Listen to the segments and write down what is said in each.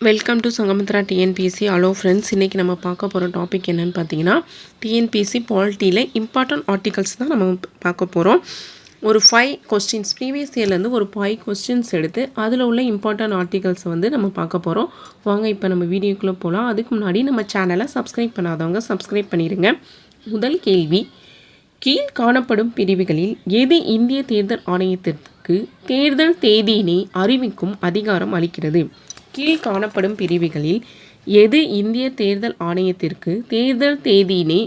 Welcome to Sanghamitra TNPSC. Hello friends, இன்றைக்கி நம்ம பார்க்க போகிற டாபிக் என்னென்னு பார்த்தீங்கன்னா டிஎன்பிஎஸ்சி பாலிட்டியில் இம்பார்ட்டன்ட் ஆர்டிகல்ஸ் தான் நம்ம பார்க்க போகிறோம். ஒரு 5 கொஸ்டின்ஸ் ப்ரீவியஸ் இயர்லேருந்து ஒரு 5 கொஸ்டின்ஸ் எடுத்து அதில் உள்ள இம்பார்ட்டன்ட் ஆர்டிகல்ஸை வந்து நம்ம பார்க்க போகிறோம். வாங்க இப்போ நம்ம வீடியோக்குள்ளே போகலாம். அதுக்கு முன்னாடி நம்ம சேனலை சப்ஸ்கிரைப் பண்ணாதவங்க சப்ஸ்கிரைப் பண்ணிடுங்க. முதல் கேள்வி, கீழ் காணப்படும் பிரிவுகளில் எது இந்திய தேர்தல் ஆணையத்திற்கு தேர்தல் தேதியினை அறிவிக்கும் அதிகாரம் அளிக்கிறது? கீழ் காணப்படும் பிரிவுகளில் எது இந்திய தேர்தல் ஆணையத்திற்கு தேர்தல் தேதியினை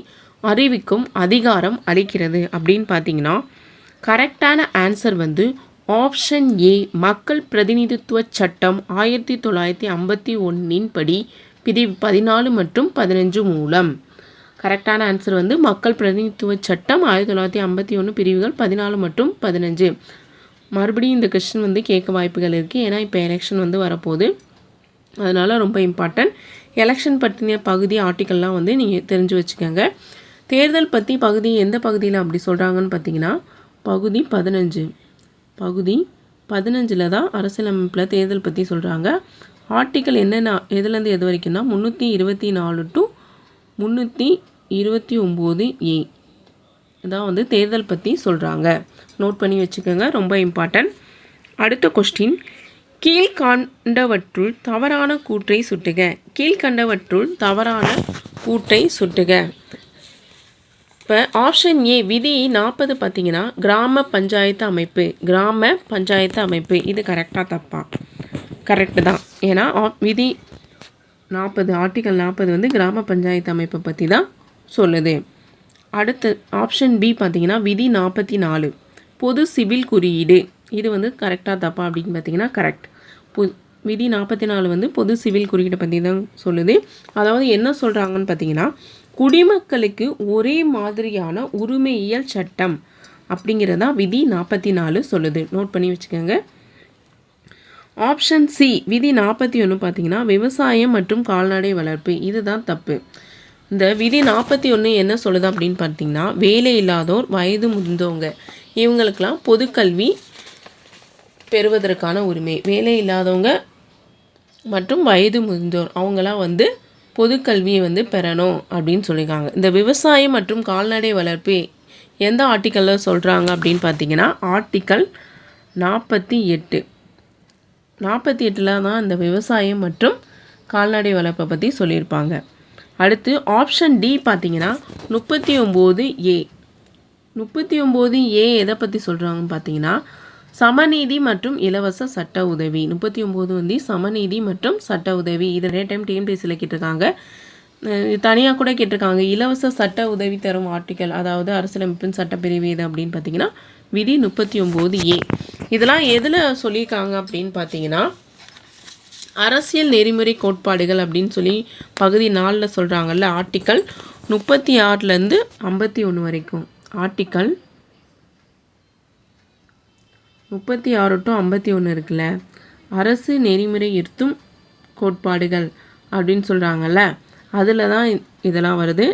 அறிவிக்கும் அதிகாரம் அளிக்கிறது அப்படின்னு பார்த்தீங்கன்னா கரெக்டான ஆன்சர் வந்து ஆப்ஷன் ஏ, மக்கள் பிரதிநிதித்துவ சட்டம் 1951 படி பிரிவு 14 மற்றும் 15 மூலம். கரெக்டான ஆன்சர் வந்து மக்கள் பிரதிநிதித்துவ சட்டம் 1951 பிரிவுகள் 14 மற்றும் 15. மறுபடியும் இந்த கொஸ்டின் வந்து கேட்க வாய்ப்புகள் இருக்குது, ஏன்னா இப்போ எலெக்ஷன் வந்து வரப்போகுது, அதனால் ரொம்ப இம்பார்ட்டன்ட். எலெக்ஷன் பற்றின பகுதி ஆர்டிக்கல்லாம் வந்து நீங்கள் தெரிஞ்சு வச்சுக்கோங்க. தேர்தல் பற்றி பகுதி எந்த பகுதியில் அப்படி சொல்கிறாங்கன்னு பார்த்தீங்கன்னா பகுதி 15. பகுதி 15 தான் அரசியலமைப்பில் தேர்தல் பற்றி சொல்கிறாங்க. ஆர்டிக்கல் என்னென்ன எதுலேருந்து எது வரைக்கும்னா 324 டு 329 ஏ இதான் வந்து தேர்தல் பற்றி சொல்கிறாங்க. நோட் பண்ணி வச்சுக்கோங்க, ரொம்ப இம்பார்ட்டன்ட். அடுத்த கொஸ்டின், கீழ்கண்டவற்றுள் தவறான கூற்றை சுட்டுக. கீழ்கண்டவற்றுள் தவறான கூற்றை சுட்டுக. இப்போ ஆப்ஷன் ஏ, விதி 40 பார்த்தீங்கன்னா கிராம பஞ்சாயத்து அமைப்பு. கிராம பஞ்சாயத்து அமைப்பு இது கரெக்டாக தப்பா? கரெக்டு தான், ஏன்னா விதி 40 ஆர்டிக்கல் 40 வந்து கிராம பஞ்சாயத்து அமைப்பை பற்றி தான் சொல்லுது. அடுத்து ஆப்ஷன் பி பார்த்தீங்கன்னா விதி 44 பொது சிவில் குறியீடு. இது வந்து கரெக்டாக தப்பா அப்படின்னு பார்த்தீங்கன்னா கரெக்ட். விதி 44 வந்து பொது சிவில் குறியீடை பற்றி தான் சொல்லுது. அதாவது என்ன சொல்கிறாங்கன்னு பார்த்தீங்கன்னா குடிமக்களுக்கு ஒரே மாதிரியான உரிமையியல் சட்டம் அப்படிங்கிறதா விதி 44 சொல்லுது. நோட் பண்ணி வச்சுக்கோங்க. ஆப்ஷன் சி, விதி 41 பார்த்தீங்கன்னா விவசாயம் மற்றும் கால்நடை வளர்ப்பு. இதுதான் தப்பு. இந்த விதி 41 என்ன சொல்லுது அப்படின்னு பார்த்தீங்கன்னா வேலை இல்லாதோர், வயது முதிர்ந்தவங்க, இவங்களுக்கெல்லாம் பொதுக்கல்வி பெறுவதற்கான உரிமை. வேலை இல்லாதவங்க மற்றும் வயது முதிர்ந்தோர் அவங்களாம் வந்து பொதுக்கல்வியை வந்து பெறணும் அப்படின்னு சொல்லியிருக்காங்க. இந்த விவசாயம் மற்றும் கால்நடை வளர்ப்பு எந்த ஆர்டிக்கலில் சொல்கிறாங்க அப்படின்னு பார்த்தீங்கன்னா ஆர்டிக்கல் 48. 48 தான் இந்த விவசாயம் மற்றும் கால்நடை வளர்ப்பை பற்றி சொல்லியிருப்பாங்க. அடுத்து ஆப்ஷன் டி பார்த்தீங்கன்னா 39 ஏ. 39 ஏ எதை பற்றி சொல்கிறாங்கன்னு பார்த்தீங்கன்னா சமநீதி மற்றும் இலவச சட்ட உதவி. 39 வந்து சமநீதி மற்றும் சட்ட உதவி. இது நிறைய டைம் டிஎன்பிஎஸ்சியில் கேட்டிருக்காங்க, தனியாக கூட கேட்டிருக்காங்க. இலவச சட்ட உதவி தரும் ஆர்டிக்கல், அதாவது அரசியலமைப்பின் சட்டப்பிரிவு எது அப்படின்னு பார்த்தீங்கன்னா விதி 39 ஏ. இதெல்லாம் எதில் சொல்லியிருக்காங்க அப்படின்னு பார்த்தீங்கன்னா அரசியல் நெறிமுறை கோட்பாடுகள் அப்படின்னு சொல்லி பகுதி 4 சொல்கிறாங்கல்ல. ஆர்டிக்கல் 36லேருந்து 51 வரைக்கும். ஆர்டிக்கல் 36 டு 51 இருக்குல்ல, அரசு நெறிமுறைப்படுத்தும் கோட்பாடுகள் அப்படின்னு சொல்கிறாங்கல்ல, அதில் தான் இதெல்லாம் வருது.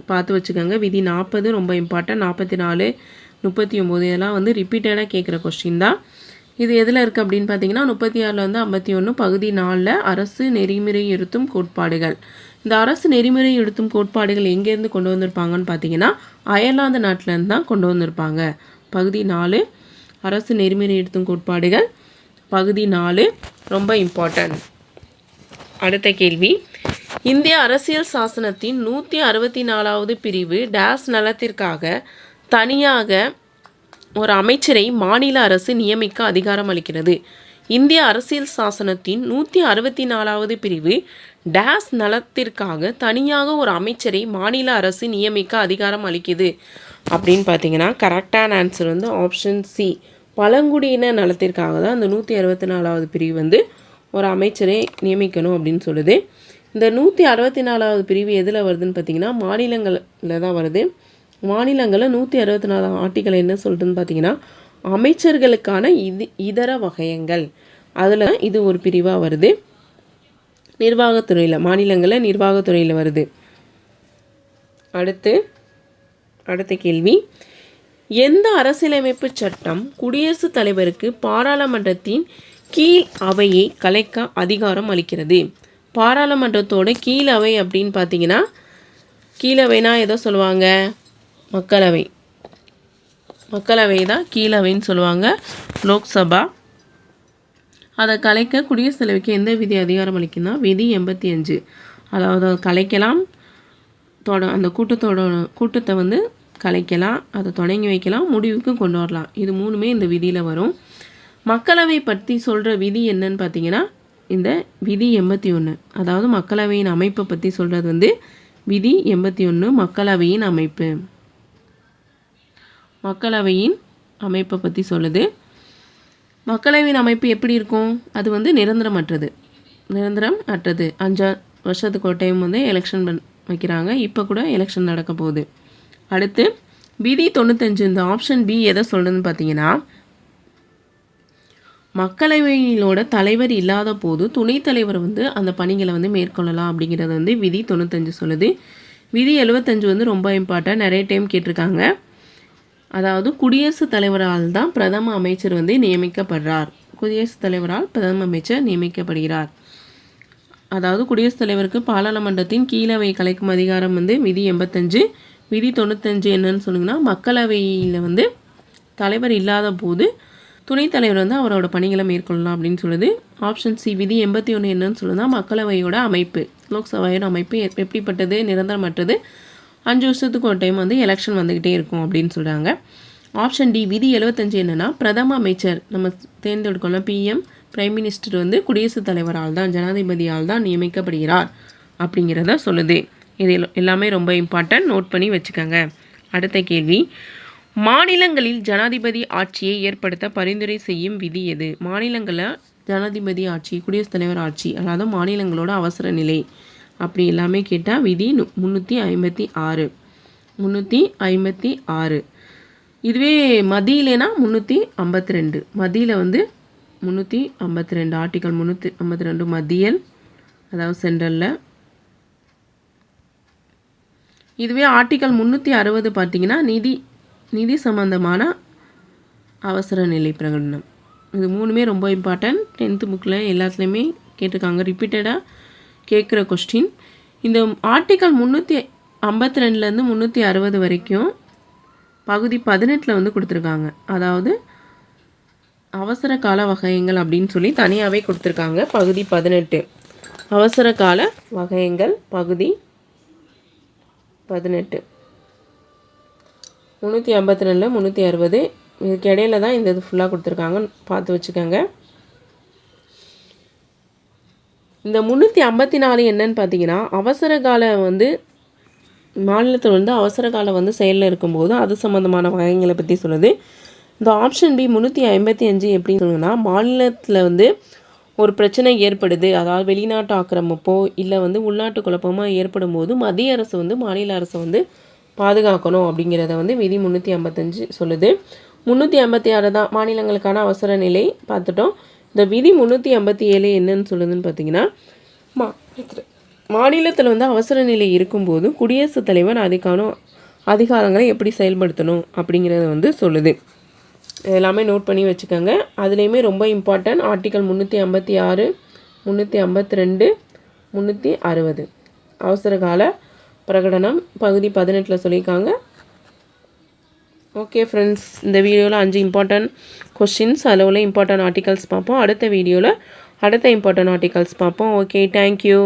பார்த்து வச்சுக்கோங்க. விதி 40 ரொம்ப இம்பார்ட்டன்ட். 44, 39 இதெல்லாம் வந்து ரிப்பீட்டடாக கேட்குற கொஸ்டின் தான். இது எதில் இருக்குது அப்படின்னு பார்த்தீங்கன்னா 36லேருந்து 51 பகுதி 4 அரசு நெறிமுறைப்படுத்தும் கோட்பாடுகள். இந்த அரசு நெறிமுறைப்படுத்தும் கோட்பாடுகள் எங்கேருந்து கொண்டு வந்திருப்பாங்கன்னு பார்த்தீங்கன்னா அயர்லாந்து நாட்டிலேருந்து தான் கொண்டு வந்திருப்பாங்க. பகுதி 4 அரசு நெறிமுறைப்படுத்தும் கோட்பாடுகள் பகுதி 4 ரொம்ப இம்பார்ட்டன்ட். அடுத்த கேள்வி, இந்திய அரசியல் சாசனத்தின் 164வது பிரிவு டேஸ் நலத்திற்காக தனியாக ஒரு அமைச்சரை மாநில அரசு நியமிக்க அதிகாரம் அளிக்கிறது. இந்திய அரசியல் சாசனத்தின் 164வது பிரிவு டேஸ் நலத்திற்காக தனியாக ஒரு அமைச்சரை மாநில அரசு நியமிக்க அதிகாரம் அளிக்குது அப்படின்னு பார்த்தீங்கன்னா கரெக்டான ஆன்சர் வந்து ஆப்ஷன் சி, பழங்குடியின நலத்திற்காக தான் இந்த 164வது பிரிவு வந்து ஒரு அமைச்சரை நியமிக்கணும் அப்படின்னு சொல்லுது. இந்த 164வது பிரிவு எதில் வருதுன்னு பார்த்தீங்கன்னா மாநிலங்களில் தான் வருது. மாநிலங்களில் 164 ஆர்டிக்கல் என்ன சொல்கிறதுன்னு பார்த்தீங்கன்னா அமைச்சர்களுக்கான இதர வகையங்கள், அதில் இது ஒரு பிரிவாக வருது. நிர்வாகத்துறையில், மாநிலங்களில் நிர்வாகத்துறையில் வருது. அடுத்த கேள்வி, எந்த அரசியலமைப்பு சட்டம் குடியரசுத் தலைவருக்கு பாராளுமன்றத்தின் கீழ் அவையை கலைக்க அதிகாரம் அளிக்கிறது. பாராளுமன்றத்தோட கீழ் அவை அப்படின்னு பார்த்தீங்கன்னா, கீழவைனா எதோ சொல்லுவாங்க, மக்களவை. மக்களவை தான் கீழவைன்னு சொல்லுவாங்க, லோக்சபா. அதை கலைக்க குடியரசுத் தலைவருக்கு எந்த விதி அதிகாரம் அளிக்குன்னா விதி 85. அதாவது கலைக்கலாம், அந்த கூட்டத்தை வந்து கலைக்கலாம், அதை தொடங்கி வைக்கலாம், முடிவுக்கு கொண்டு வரலாம். இது மூணுமே இந்த விதியில் வரும். மக்களவை பற்றி சொல்கிற விதி என்னன்னு பார்த்தீங்கன்னா இந்த விதி 81. அதாவது மக்களவையின் அமைப்பை பற்றி சொல்கிறது வந்து விதி 81, மக்களவையின் அமைப்பு. மக்களவையின் அமைப்பை பற்றி சொல்லுது. மக்களவையின் அமைப்பு எப்படி இருக்கும்? அது வந்து நிரந்தரம் அற்றது. 5 வருஷத்துக்கு ஒரு டைம் வந்து எலெக்ஷன் வைக்கிறாங்க. இப்போ கூட எலெக்ஷன் நடக்க போகுது. அடுத்து விதி 95. இந்த ஆப்ஷன் பி எதை சொல்கிறதுன்னு பார்த்தீங்கன்னா, மக்களவையிலோட தலைவர் இல்லாத போது துணைத் தலைவர் வந்து அந்த பணிகளை வந்து மேற்கொள்ளலாம் அப்படிங்கிறது வந்து விதி 95 சொல்லுது. விதி 75 வந்து ரொம்ப இம்பார்ட்டன்ட், நிறைய டைம் கேட்டிருக்காங்க. அதாவது குடியரசுத் தலைவரால் தான் பிரதம அமைச்சர் வந்து நியமிக்கப்படுறார். குடியரசுத் தலைவரால் பிரதம அமைச்சர் நியமிக்கப்படுகிறார். அதாவது குடியரசுத் தலைவருக்கு பாராளுமன்றத்தின் கீழவை கலைக்கும் அதிகாரம் வந்து விதி 85. விதி 95 என்னன்னு சொன்னீங்கன்னா, மக்களவையில் வந்து தலைவர் இல்லாத போது துணைத் தலைவர் வந்து அவரோட பணிகளை மேற்கொள்ளலாம் அப்படின்னு சொல்லுது. ஆப்ஷன் சி விதி 81 என்னன்னு சொல்லுதுன்னா, மக்களவையோட அமைப்பு, லோக்சபையோட அமைப்பு எப்படிப்பட்டது? நிரந்தரமற்றது. 5 வருஷத்துக்கு ஒரு டைம் வந்து எலெக்ஷன் வந்துக்கிட்டே இருக்கும் அப்படின்னு சொல்கிறாங்க. ஆப்ஷன் டி விதி 75 என்னென்னா, பிரதம அமைச்சர் நம்ம தேர்ந்தெடுக்கலாம் பிஎம் பிரைம் மினிஸ்டர் வந்து குடியரசுத் தலைவரால் தான், ஜனாதிபதியால் தான் நியமிக்கப்படுகிறார் அப்படிங்கிறத சொல்லுது. இது எல்லாமே ரொம்ப இம்பார்ட்டன்ட், நோட் பண்ணி வச்சுக்கோங்க. அடுத்த கேள்வி, மாநிலங்களில் ஜனாதிபதி ஆட்சியை ஏற்படுத்த பரிந்துரை செய்யும் விதி எது? மாநிலங்களில் ஜனாதிபதி ஆட்சி, குடியரசுத் தலைவர் ஆட்சி, அதாவது மாநிலங்களோட அவசர நிலை அப்படி எல்லாமே கேட்டால் விதி 356. 356. இதுவே மத்தியிலனா 352. மத்தியில் வந்து 352, ஆர்டிக்கல் 352 மத்தியல், அதாவது சென்ட்ரலில். இதுவே ஆர்டிக்கல் 360 பார்த்தீங்கன்னா நிதி சம்பந்தமான அவசர நிலை பிரகடனம். இது மூணுமே ரொம்ப இம்பார்ட்டன்ட், 10th புக்கில் எல்லாத்துலேயுமே கேட்டிருக்காங்க, ரிப்பீட்டடாக கேட்குற கொஸ்டின். இந்த ஆர்டிக்கல் 352லேருந்து 360 வரைக்கும் பகுதி 18 வந்து கொடுத்துருக்காங்க. அதாவது அவசர கால வகையங்கள் அப்படின்னு சொல்லி தனியாகவே கொடுத்துருக்காங்க. பகுதி 18 அவசர கால வகையங்கள், பகுதி 18 352 360. இதுக்கு இடையில தான் இந்த இது ஃபுல்லாக கொடுத்துருக்காங்க, பார்த்து வச்சுக்கோங்க. இந்த 354 என்னன்னு பார்த்தீங்கன்னா, அவசர கால வந்து மாநிலத்தில் வந்து அவசர காலம் வந்து செயலில் இருக்கும்போது அது சம்மந்தமான வகைகளை பற்றி சொல்லுது. இந்த ஆப்ஷன் பி 355 எப்படின்னு சொல்லுங்கன்னா, மாநிலத்தில் வந்து ஒரு பிரச்சனை ஏற்படுது, அதாவது வெளிநாட்டு ஆக்கிரமிப்போ இல்லை வந்து உள்நாட்டு குழப்பமாக ஏற்படும் போது மத்திய அரசு வந்து மாநில அரசை வந்து பாதுகாக்கணும் அப்படிங்கிறத வந்து விதி 355 சொல்லுது. 356 தான் மாநிலங்களுக்கான அவசர நிலை பார்த்துட்டோம். இந்த விதி 357 என்னன்னு சொல்லுதுன்னு பார்த்தீங்கன்னா, மாநிலத்தில் வந்து அவசர நிலை இருக்கும்போது குடியரசுத் தலைவர் அதுக்கான அதிகாரங்களை எப்படி செயல்படுத்தணும் அப்படிங்கிறத வந்து சொல்லுது. எல்லாமே நோட் பண்ணி வச்சுக்கோங்க. அதுலேயுமே ரொம்ப இம்பார்ட்டன்ட் ஆர்டிக்கல் 356, 352, 360 அவசர கால பிரகடனம் பகுதி 18 சொல்லியிருக்காங்க. ஓகே ஃப்ரெண்ட்ஸ், இந்த வீடியோவில் 5 இம்பார்ட்டன்ட் கொஸ்டின்ஸ், அதில் உள்ள இம்பார்ட்டன்ட் ஆர்டிகல்ஸ் பார்ப்போம். அடுத்த வீடியோவில் அடுத்த இம்பார்ட்டன்ட் ஆர்டிகல்ஸ் பார்ப்போம். Okay, thank you.